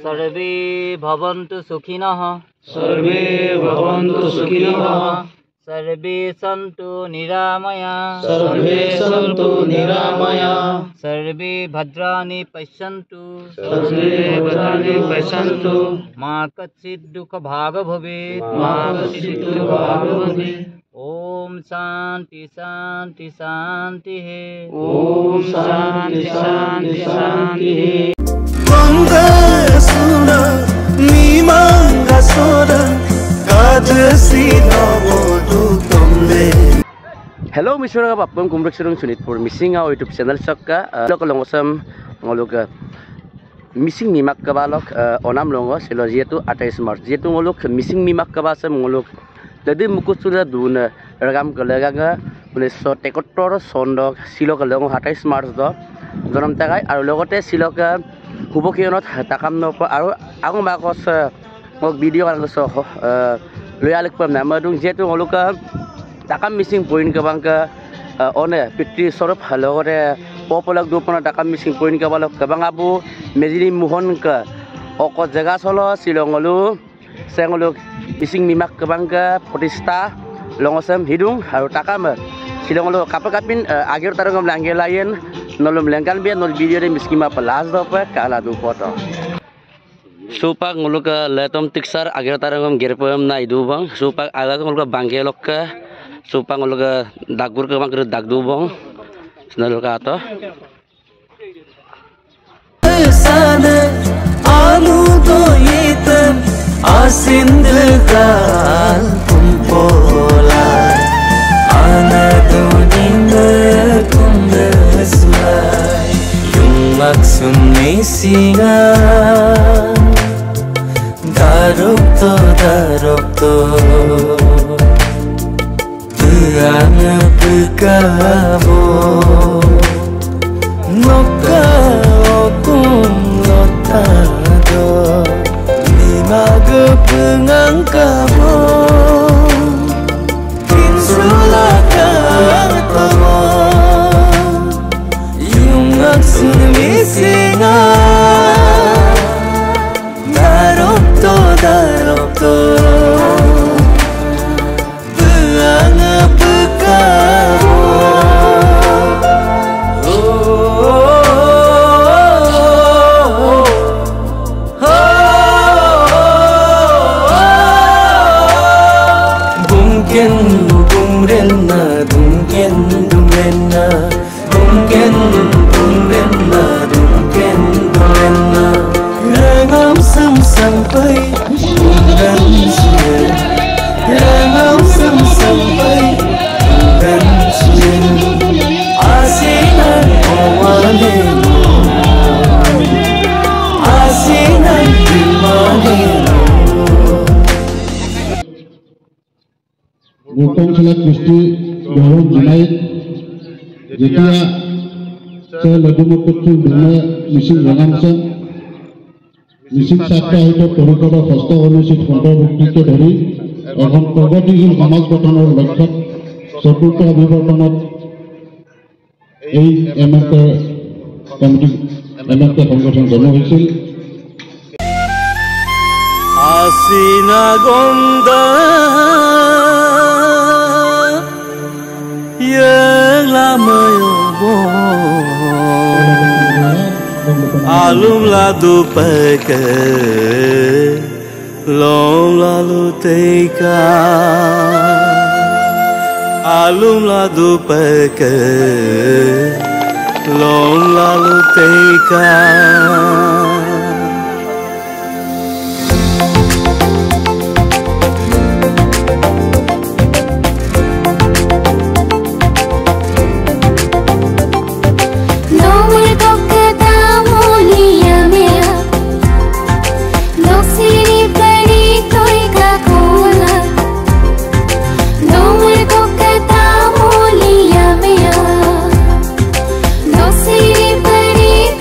सर्वे भवन्तु सुखिनः सर्वे भवन्तु सुखिनः सर्वे सन्तु निरामयाः सर्वे सन्तु निरामयाः सर्वे भद्राणि पश्यन्तु सर्वे भद्राणि पश्यन्तु मा कश्चित् दुःखभाग् भवेत् मा कश्चित् दुःखभाग् भवेत् ओम शांति शांति शांतिः ओम शांति शांति शांतिः मंगसुना मीमांगसोरा कादसी नवोदु तुमले Hello, Mr. Kapapam, kumbruksurung sunit por missing our YouTube channel sakka lokalongosam ngolok missing mimak kabalok onam longo selo jetu 28 March jetu ngolok missing mimak kabasam ngolok jadi mukusura duna ragam kalaga 1973 sondok silo kalong 28 March do jonam tagai aru logote siloka hubokionot takam no aru agu makos ngok video kan so loyalik pam namadung jetu ngoloka takam missing point ka bangka one pitri sorop halore popolak dupana takam missing point ka balok kabang abu mejili muhon ka oko jaga solo silongolu sengolu missing mimak ka bangka potista longosam hidung haru takam silongolu kapakapin agir tarangam langge lain nolom lengkan be nol video de miskima pelas do pa kala du foto supak ngoluka letom tiksar agir tarangam gerpem na idu bang supak aga ngoluka banggelok ka supang ngologa dagur ke bangker dagdu bong senal ka to sana alu do yetan asindgal kumpola anadu ninga kumdasmai yumak sunni singa darukto ang pagkabo Noka okong lotado Di magapengang kabo Kinsulakang tamo Yung agsumisingan Darokto sampai asinan owanemu asinan dimanemu Gotong Salat Gusti Dorong Junaid Jetia saya lagi mengkutul dunia misi jangansan misi sakta itu perikara hasta অনুষ্ঠিত অন্তর্ভুক্তিকে ধৰি এখন প্ৰগতিশীল সমাজ গঠনৰ লক্ষ্যত চতুৰ্থ অভিৱৰ্তনত এই এমএলকে কমিটি এমএলকে সংগঠন জন্ম হৈছিল আসিনা গন্ধা yang lamayo alum ladu peke long lalu teka alum ladu peke long lalu teka No sirve para ir,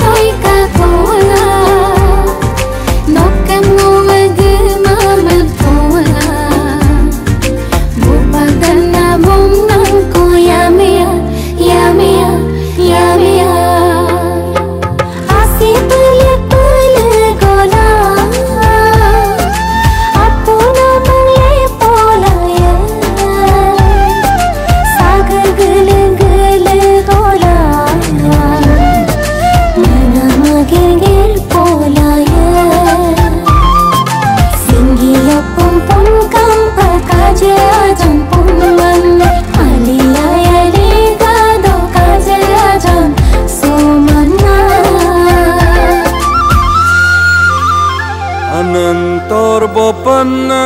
Anantor bopanna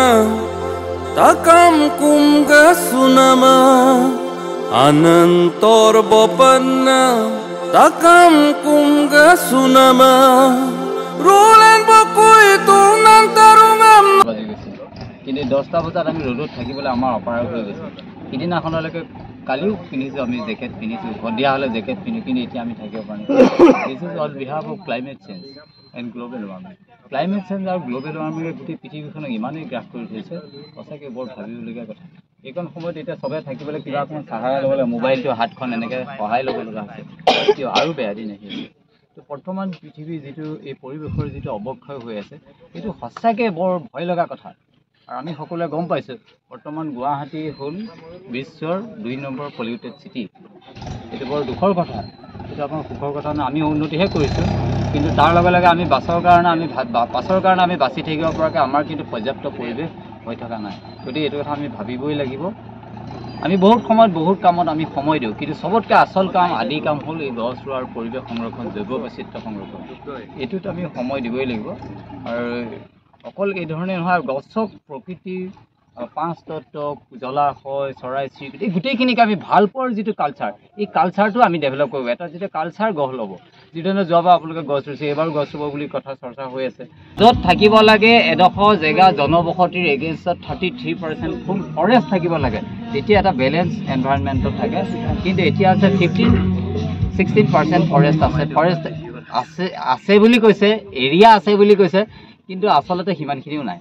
takam kumga sunama Anantor bopanna takam kumga sunama Roland bokoi tunan tarungam বাজি গৈছিল কিন্তু 10টা বজাত আমি ৰ'দত থাকিবলৈ আমাৰ অপাৰগ হৈ গৈছিল সিদিনাখনলৈকে কালিও পিন্ধিছোঁ আমি জেকেট পিন্ধিছোঁ সন্ধিয়া হ'লে জেকেট পিন্ধো কিন্তু এতিয়া আমি থাকিব পৰা নাই this is all behalf of climate change and global warming climate change আৰু গ্ল'বেল ৱাৰ্মিঙে গোটেই পৃথিৱীখনক ইমানেই গ্ৰাস কৰি থৈছে সঁচাকৈ বৰ ভাবিবলগীয়া কথা এইকণ সময়ত এতিয়া চবে থাকিবলৈ কিবা অকণমান চাহাৰা ল'ব লাগে মোবাইলটো হাতখন এনেকৈ সহায় ল'ব লগা হৈছে এতিয়া আৰু বেয়া দিন আহিছে তো বৰ্তমান পৃথিৱীৰ যিটো এই পৰিৱেশৰ যিটো অৱক্ষয় হৈ আছে এইটো সঁচাকৈ বৰ ভয় লগা কথা আৰু আমি সকলোৱে গম পাইছোঁ বৰ্তমান গুৱাহাটী হ'ল বিশ্বৰ 2 নম্বৰ পলিউটেড চিটি এইটো বৰ দুখৰ কথা এইটো আপোনাৰ সুখৰ কথা নহয় আমি উন্নতিহে কৰিছোঁ কিন্তু তাৰ লগে লগে আমি পাছৰ কাৰণে আমি বাচি থাকিব পৰাকৈ আমাৰ কিন্তু পৰ্যাপ্ত পৰিৱেশ হৈ থকা নাই গতিকে এইটো কথা আমি ভাবিবই লাগিব আমি বহুত সময়ত বহুত কামত আমি সময় দিওঁ কিন্তু চবতকৈ আচল কাম আদি কাম হ'ল এই গছ ৰোৱাৰ পৰিৱেশ সংৰক্ষণ জৈৱ বৈচিত্ৰ্য সংৰক্ষণ এইটোত আমি সময় দিবই লাগিব আৰু অকল এই ধৰণে নহয় গছক প্ৰকৃতিৰ 5 তত্ত্ব জলাশয় চৰাই চিৰিকটি এই গোটেইখিনিক আমি ভাল পোৱাৰ যিটো কালচাৰ এই কালচাৰটো আমি ডেভেলপ কৰিব এটা যেতিয়া কালচাৰ গঢ় ল'ব যিধৰণে যোৱাবাৰ আপোনালোকে গছ ৰুইছে এইবাৰ গছ ৰুব বুলি কথা চৰ্চা হৈ আছে য'ত থাকিব লাগে এডোখৰ জেগা জনবসতিৰ এগেইনষ্টত 33% ফুল ফৰেষ্ট থাকিব লাগে তেতিয়া এটা বেলেঞ্চ এনভাইৰনমেণ্টত থাকে কিন্তু এতিয়া আছে 15-16% ফৰেষ্ট আছে বুলি কৈছে এৰিয়া আছে বুলি কৈছে কিন্তু আচলতে সিমানখিনিও নাই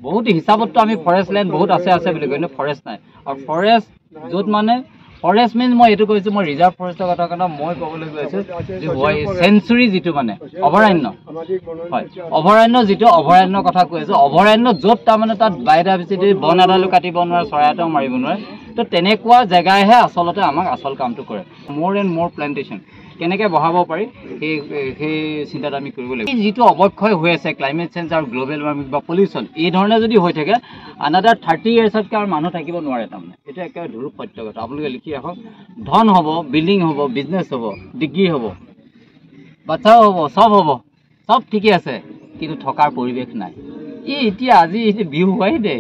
বহুত হিচাপততো আমি ফৰেষ্ট লেণ্ড বহুত আছে বুলি কয় কিন্তু ফৰেষ্ট নাই আৰু ফৰেষ্ট য'ত মানে ফৰেষ্ট মিনছ মই এইটো কৈছোঁ মই ৰিজাৰ্ভ ফৰেষ্টৰ কথা কাৰণে মই ক'বলৈ গৈ আছোঁ যে চেঞ্চুৰী যিটো মানে অভয়াৰণ্য হয় অভয়াৰণ্য যিটো অভয়াৰণ্যৰ কথা কৈ আছোঁ অভয়াৰণ্য য'ত তাৰমানে তাত বায়'ডাইভাৰ্চিটি বন এডালো কাটিব নোৱাৰে চৰাই এটাও মাৰিব নোৱাৰে তো তেনেকুৱা জেগাইহে আচলতে আমাক আচল কামটো কৰে মোৰ এণ্ড মোৰ প্লেণ্টেশ্যন কেনেকৈ বঢ়াব পাৰি সেই চিন্তাত আমি কৰিব লাগিব যিটো অৱক্ষয় হৈ আছে ক্লাইমেট চেঞ্জ আৰু গ্ল'বেল ৱাৰ্মিং বা পলিউশ্যন এই ধৰণে যদি হৈ থাকে আনাদাৰ 30 ইয়াৰ্ছতকৈ আৰু মানুহ থাকিব নোৱাৰে তাৰমানে এইটো একেবাৰে ধুৰুপ সত্য কথা আপোনালোকে লিখি ৰাখক ধন হ'ব বিল্ডিং হ'ব বিজনেছ হ'ব ডিগ্ৰী হ'ব বাচ্চাও হ'ব চব ঠিকে আছে কিন্তু থকাৰ পৰিৱেশ নাই এতিয়া আজি বিহু হোৱাই দে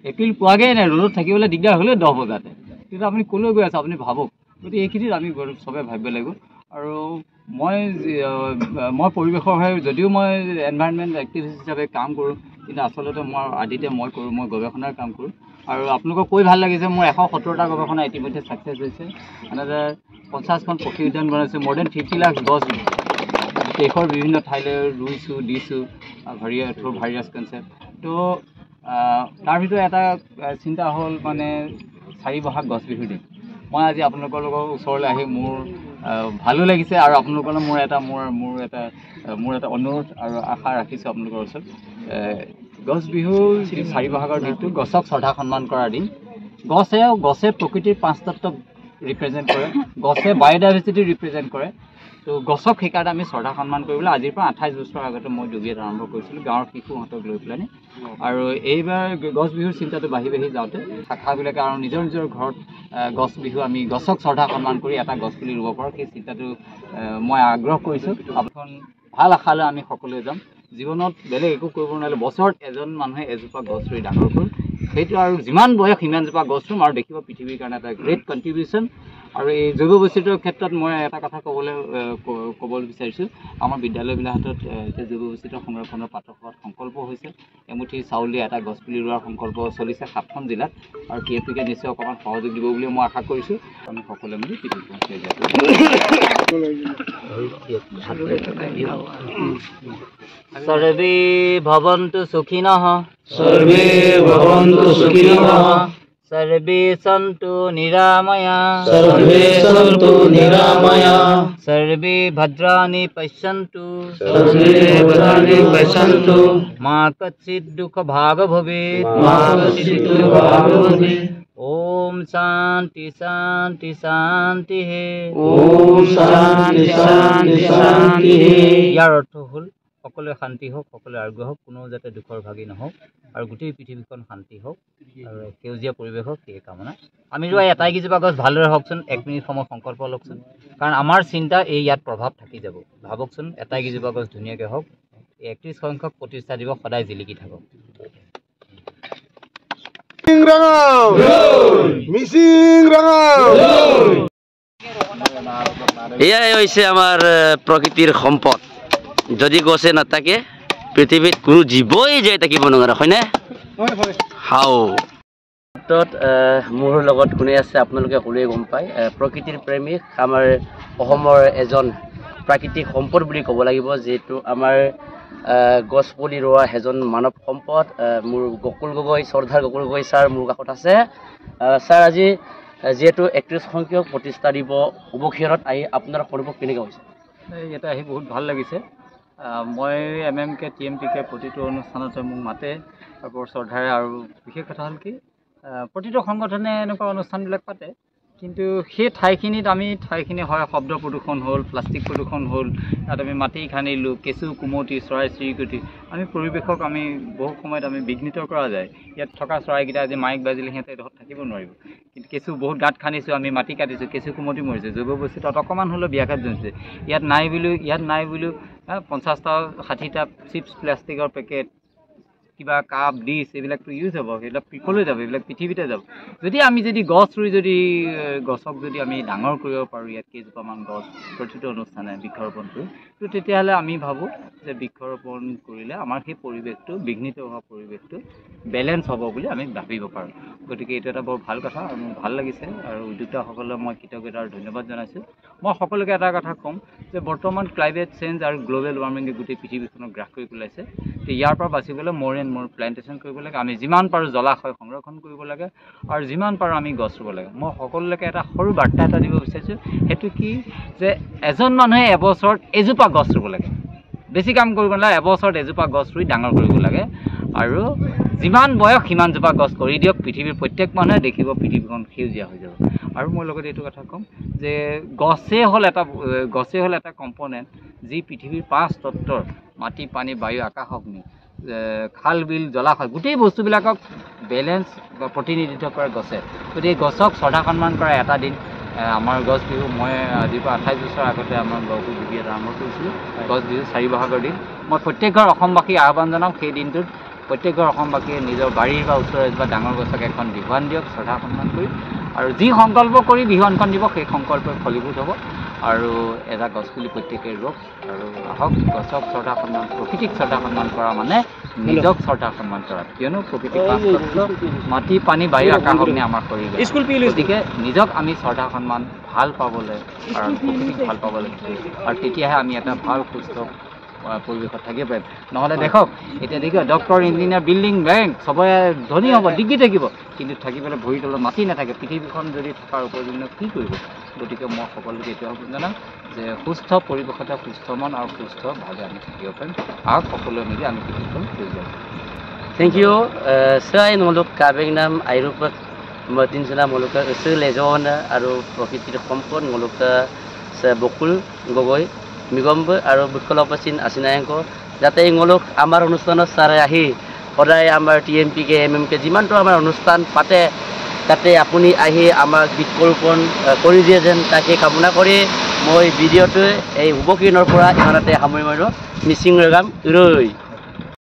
এপ্ৰিল পোৱাগৈ নাই ৰ'দত থাকিবলৈ দিগদাৰ হ'লেও 10 বজাতে কিন্তু আপুনি ক'লৈ গৈ আছে আপুনি ভাবক গতিকে এইখিনিত আমি চবে ভাবিব লাগিব আৰু মই পৰিৱেশৰ হৈ যদিও মই এনভাইৰনমেণ্ট এক্টিভিষ্ট হিচাপে কাম কৰোঁ কিন্তু আচলতে মই গৱেষণাৰ কাম কৰোঁ আৰু আপোনালোকক কৈ ভাল লাগিছে মোৰ 170টা গৱেষণা ইতিমধ্যে ছাকচেছ হৈছে আনহাতে 50খন পক্ষী উদ্যান বনাইছোঁ more than 50 লাখ গছ দেশৰ বিভিন্ন ঠাইলৈ ৰুইছোঁ দিছোঁ ভাৰিয়াছ কনচেপ্ট তো তাৰ ভিতৰত এটা চিন্তা হ'ল মানে 4 বহাগ গছ বিহুৰ দিন মই আজি আপোনালোকৰ ওচৰলৈ আহি মোৰ ভালো লাগিছে আৰু আপোনালোকৰ মোৰ এটা অনুৰোধ আৰু আশা ৰাখিছোঁ আপোনালোকৰ ওচৰত গছ বিহু 4 বহাগৰ দিনটো গছক শ্ৰদ্ধা সন্মান কৰাৰ দিন গছে প্ৰকৃতিৰ 5 তত্ত্বক ৰিপ্ৰেজেণ্ট কৰে গছে বায়'ডাইভাৰ্চিটি ৰিপ্ৰেজেণ্ট কৰে তো গছক সেইকাৰণে আমি শ্ৰদ্ধা সন্মান কৰিবলৈ আজিৰ পৰা 28 বছৰ আগতে মই ডুবিয়াত আৰম্ভ কৰিছিলোঁ গাঁৱৰ শিশুহঁতক লৈ পেলাই আৰু এইবাৰ গছ বিহুৰ চিন্তাটো বাঢ়ি যাওঁতে শাখাবিলাকে আৰু নিজৰ ঘৰত গছ বিহু আমি গছক শ্ৰদ্ধা সন্মান কৰি এটা গছ পুলি ৰুব পাৰোঁ সেই চিন্তাটো মই আগ্ৰহ কৰিছোঁ এখন ভাল আশালৈ আমি সকলোৱে যাম জীৱনত বেলেগ একো কৰিব নোৱাৰিলে বছৰত এজন মানুহে এজোপা গছ ৰুই ডাঙৰ কৰোঁ সেইটো আৰু যিমান বয়স সিমানজোপা গছ ৰুম আৰু দেখিব পৃথিৱীৰ কাৰণে এটা গ্ৰেট কণ্ট্ৰিবিউশ্যন আৰু এই জৈৱ বৈচিত্ৰ্যৰ ক্ষেত্ৰত মই এটা কথা ক'বলৈ বিচাৰিছোঁ আমাৰ বিদ্যালয়বিলাকত এতিয়া জৈৱ বৈচিত্ৰ্য সংৰক্ষণৰ পাঠকত সংকল্প হৈছে এমুঠি চাউল দি এটা গছপুলি ৰোৱাৰ সংকল্প চলিছে 7খন জিলাত আৰু KFPকে নিশ্চয় অকণমান সহযোগ দিব বুলি মই আশা কৰিছোঁ আমি সকলোৱে মিলি পৃথিৱীখন সৰ্বে ভৱন্তু সুখিনঃ सर्वे सन्तु निरामया सर्वे भद्राणि पश्यन्तु मा कश्चित् दुःखभाग् भवेत् ओम शांति शांति शांति यार अर्थ हल সকলোৱে শান্তি হোক সকলোৱে আৰোগ্য হোক কোনো যাতে দুখৰ ভাগী নহওক আৰু গোটেই পৃথিৱীখন শান্তি হোক আৰু সেউজীয়া পৰিৱেশ হোক এই কামনা আমি ৰোৱা এটাই কিজোপা গছ ভালদৰে হওকচোন 1 মিনিট সময় সংকল্প লওকচোন কাৰণ আমাৰ চিন্তা এই ইয়াত প্ৰভাৱ থাকি যাব ভাবকচোন এটাই কিজোপা গছ ধুনীয়াকৈ হওক 31 সংখ্যক প্ৰতিষ্ঠা দিৱস সদায় জিলিকি থাকক। এয়াই হৈছে আমাৰ প্ৰকৃতিৰ সম্পদ। যদি গছে নাথাকে পৃথিৱীত কোনো জীৱই জীয়াই থাকিব নোৱাৰে, হয়নে? হাও মোৰ লগত কোনে আছে আপোনালোকে সকলোৱে গম পায়। প্ৰকৃতিৰ প্ৰেমিক আমাৰ অসমৰ এজন প্ৰাকৃতিক সম্পদ বুলি ক'ব লাগিব, যিহেতু আমাৰ গছ পুলি ৰোৱা এজন মানৱ সম্পদ। মোৰ গকুল গগৈ, শ্ৰদ্ধাৰ গকুল গগৈ ছাৰ মোৰ কাষত আছে। ছাৰ, আজি যিহেতু 31 সংখ্যক প্ৰতিষ্ঠা দিব অৱসৰত আহি আপোনাৰ অনুভৱ কেনেকৈ হৈছে? ইয়াতে আহি বহুত ভাল লাগিছে। মই MMK TMPK প্ৰতিটো অনুষ্ঠানতে মোক মাতে বৰ শ্ৰদ্ধাৰে। আৰু বিশেষ কথা হ'ল কি, প্ৰতিটো সংগঠনে এনেকুৱা অনুষ্ঠানবিলাক পাতে, কিন্তু সেই ঠাইখিনিত ঠাইখিনি হয় শব্দ প্ৰদূষণ হ'ল, প্লাষ্টিক প্ৰদূষণ হ'ল, তাত আমি মাটি খান্দিলোঁ, কেঁচু কুমটি, চৰাই চিৰিকটি, আমি পৰিৱেশক বহু সময়ত বিঘ্নিত কৰা যায়। ইয়াত থকা চৰাইকেইটা আজি মাইক বাজিলে সিহঁতে এডোখৰত থাকিব নোৱাৰিব, কিন্তু কেঁচু বহুত গাঁত খান্দিছোঁ, আমি মাটি কাটিছোঁ, কেঁচু কুমটি মৰিছে, জৈৱ বৈচিত্ৰ্যত অকণমান হ'লেও ব্যাঘাত জন্মিছে। ইয়াত নাই বুলিও 50টা 60টা চিপছ প্লাষ্টিকৰ পেকেট, কিবা কাপ ডিছ, এইবিলাকতো ইউজ হ'ব, সেইবিলাক পিকলৈ যাব, এইবিলাক পৃথিৱীতে যাব। যদি গছ ৰুই গছক যদি আমি ডাঙৰ কৰিব পাৰোঁ, ইয়াত কেইজোপামান গছ প্ৰতিটো অনুষ্ঠানে বৃক্ষৰোপণ কৰোঁ, তো তেতিয়াহ'লে আমি ভাবোঁ যে বৃক্ষৰোপণ কৰিলে আমাৰ সেই পৰিৱেশটো, বিঘ্নিত হোৱা পৰিৱেশটো বেলেঞ্চ হ'ব বুলি আমি ভাবিব পাৰোঁ। গতিকে এইটো এটা বৰ ভাল কথা আৰু মোৰ ভাল লাগিছে। আৰু উদ্যোক্তাসকলক মই কৃতজ্ঞতা আৰু ধন্যবাদ জনাইছোঁ। মই সকলোকে এটা কথা ক'ম যে বৰ্তমান ক্লাইমেট চেঞ্জ আৰু গ্ল'বেল ৱাৰ্মিঙে গোটেই পৃথিৱীখনক গ্ৰাস কৰি পেলাইছে। তো ইয়াৰ পৰা বাচিবলৈ মোৰ প্লেণ্টেশ্যন কৰিব লাগে। আমি যিমান পাৰোঁ জলাশয় সংৰক্ষণ কৰিব লাগে আৰু যিমান পাৰোঁ আমি গছ ৰুব লাগে। মই সকলোলৈকে এটা সৰু বাৰ্তা এটা দিব বিচাৰিছোঁ, সেইটো কি যে এজন মানুহে এবছৰত এজোপা গছ ৰুব লাগে। বেছি কাম কৰিব নালাগে, এবছৰত এজোপা গছ ৰুই ডাঙৰ কৰিব লাগে। আৰু যিমান বয়স সিমানজোপা গছ কৰি দিয়ক, পৃথিৱীৰ প্ৰত্যেক মানুহে দেখিব পৃথিৱীখন সেউজীয়া হৈ যাব। আৰু মই লগতে এইটো কথা ক'ম যে গছেই হ'ল এটা কম্পনেণ্ট যি পৃথিৱীৰ 5 তত্ত্বৰ মাটি, পানী, বায়ু, আকাশ, অগ্নি, খাল বিল, জলাশয়, গোটেই বস্তুবিলাকক বেলেঞ্চ বা প্ৰতিনিধিত্ব কৰে গছে। গতিকে গছক শ্ৰদ্ধা সন্মান কৰা এটা দিন আমাৰ গছ বিহু। মই আজিৰ পৰা 28 বছৰ আগতে আমাৰ গছ বিহু এটা আৰম্ভ কৰিছিলোঁ, গছ বিহু 4 বহাগৰ দিন। মই প্ৰত্যেক ঘৰ অসমবাসীক আহ্বান জনাওঁ, সেই দিনটোত প্ৰত্যেক ঘৰ অসমবাসীয়ে নিজৰ বাৰীৰ বা ওচৰৰ এজোপা ডাঙৰ গছক এখন বিহুৱান দিয়ক, শ্ৰদ্ধা সন্মান কৰি। আৰু যি সংকল্প কৰি বিহুৱানখন দিব, সেই সংকল্পই ফলীভূত হ'ব। আৰু এটা গছপুলি প্ৰত্যেকে ৰুৱক আৰু আহক। গছক শ্ৰদ্ধা সন্মান, প্ৰকৃতিক শ্ৰদ্ধা সন্মান কৰা মানে নিজক শ্ৰদ্ধা সন্মান কৰা, কিয়নো প্ৰকৃতিক 5 তত্ত্ব মাটি, পানী, বায়ু, আকাশ, অগ্নি আমাৰ শৰীৰ। গতিকে নিজক আমি শ্ৰদ্ধা সন্মান ভাল পাবলৈ আৰু প্ৰকৃতিক ভাল পাবলৈ শিকোঁ, আৰু তেতিয়াহে আমি এটা ভাল সুস্থ পৰিৱেশত থাকিব পাৰিম। নহ'লে দেখক এতিয়া ডক্টৰ, ইঞ্জিনিয়াৰ, বিল্ডিং, বেংক চবৰে ধনী হ'ব, ডিগ্ৰী থাকিব, কিন্তু থাকিবলৈ ভৰিৰ তলত মাটি নাথাকে। পৃথিৱীখন যদি থকাৰ উপযোগী কি কৰিব? গতিকে মই সকলোকে এইটো আহ্বান জনাম যে সুস্থ পৰিৱেশতে সুস্থ মন আৰু সুস্থভাৱে আমি থাকিব পাৰিম। আহক সকলোৱে মিলি আমি পৃথিৱীখন সেউজীয়া। Thank you. Saya noluk kabeng nam airupak matin sana noluk ke lezona aru prokitir kompon noluk ke bokul gogoi migombe aru butkolopasin asinayangko jate noluk amar অনুষ্ঠানত sare ahi সদায় আমাৰ TMPK MMK যিমানটো আমাৰ অনুষ্ঠান পাতে তাতে আপুনি আহি আমাক বৃক্ষৰোপণ কৰি দিয়ে যেন তাকে কামনা কৰি মই ভিডিঅ'টো এই উবকিনৰ পৰা ইমানতে সামৰি মাৰিলোঁ। মিচিং ৰগাম ৰৈ।